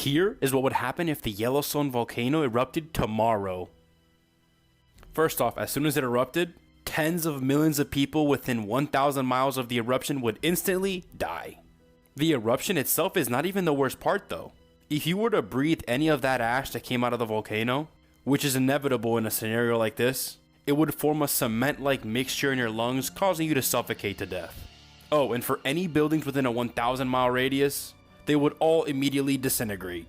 Here is what would happen if the Yellowstone volcano erupted tomorrow. First off, as soon as it erupted, tens of millions of people within 1,000 miles of the eruption would instantly die. The eruption itself is not even the worst part though. If you were to breathe any of that ash that came out of the volcano, which is inevitable in a scenario like this, it would form a cement-like mixture in your lungs, causing you to suffocate to death. Oh, and for any buildings within a 1,000 mile radius, they would all immediately disintegrate.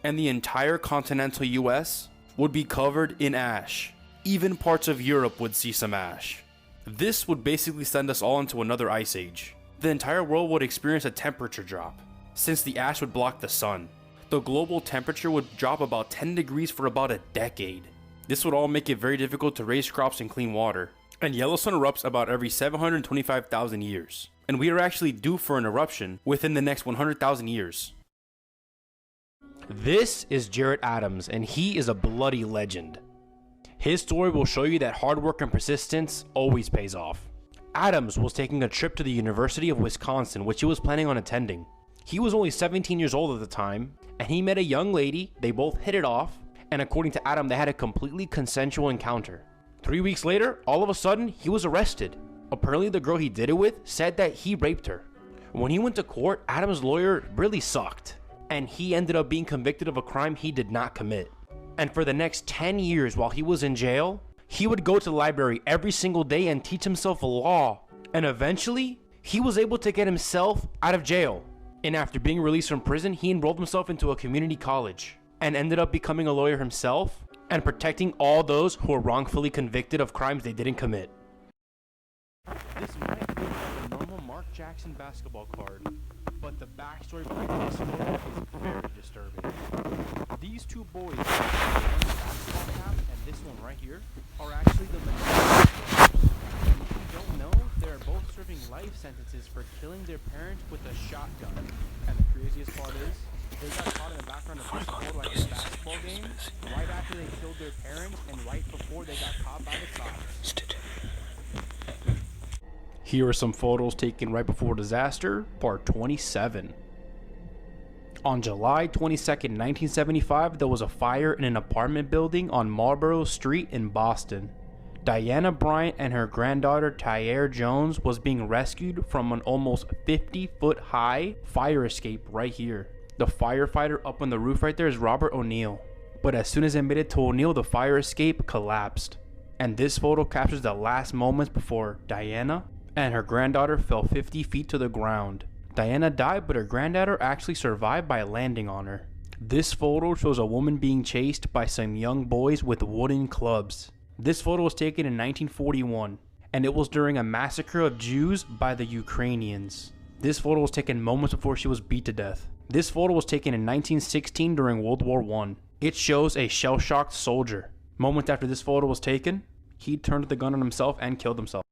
And the entire continental US would be covered in ash. Even parts of Europe would see some ash. This would basically send us all into another ice age. The entire world would experience a temperature drop, since the ash would block the sun. The global temperature would drop about 10 degrees for about a decade. This would all make it very difficult to raise crops and clean water. And Yellowstone erupts about every 725,000 years. And we are actually due for an eruption within the next 100,000 years. This is Jarrett Adams, and he is a bloody legend. His story will show you that hard work and persistence always pays off. Adams was taking a trip to the University of Wisconsin, which he was planning on attending. He was only 17 years old at the time, and he met a young lady. They both hit it off, and according to Adam, they had a completely consensual encounter. 3 weeks later, all of a sudden, he was arrested. Apparently, the girl he did it with said that he raped her. When he went to court, Adam's lawyer really sucked, and he ended up being convicted of a crime he did not commit. And for the next 10 years while he was in jail, he would go to the library every single day and teach himself law. And eventually, he was able to get himself out of jail. And after being released from prison, he enrolled himself into a community college and ended up becoming a lawyer himself and protecting all those who were wrongfully convicted of crimes they didn't commit. This might look like a normal Mark Jackson basketball card, but the backstory behind this photo is very disturbing. These two boys, one basketball cap and this one right here, are actually the Menendez brothers. And if you don't know, they're both serving life sentences for killing their parents with a shotgun. And the craziest part is, they got caught in the background of this photo at this basketball game, right after they killed their parents and right before they got caught by the cops. Here are some photos taken right before disaster, part 27. On July 22nd, 1975, there was a fire in an apartment building on Marlborough Street in Boston. Diana Bryant and her granddaughter Tyre Jones was being rescued from an almost 50-foot high fire escape right here. The firefighter up on the roof right there is Robert O'Neill. But as soon as it made it to O'Neill, the fire escape collapsed. And this photo captures the last moments before Diana and her granddaughter fell 50 feet to the ground. Diana died, but her granddaughter actually survived by landing on her. This photo shows a woman being chased by some young boys with wooden clubs. This photo was taken in 1941, and it was during a massacre of Jews by the Ukrainians. This photo was taken moments before she was beat to death. This photo was taken in 1916 during World War I. It shows a shell-shocked soldier. Moments after this photo was taken, he turned the gun on himself and killed himself.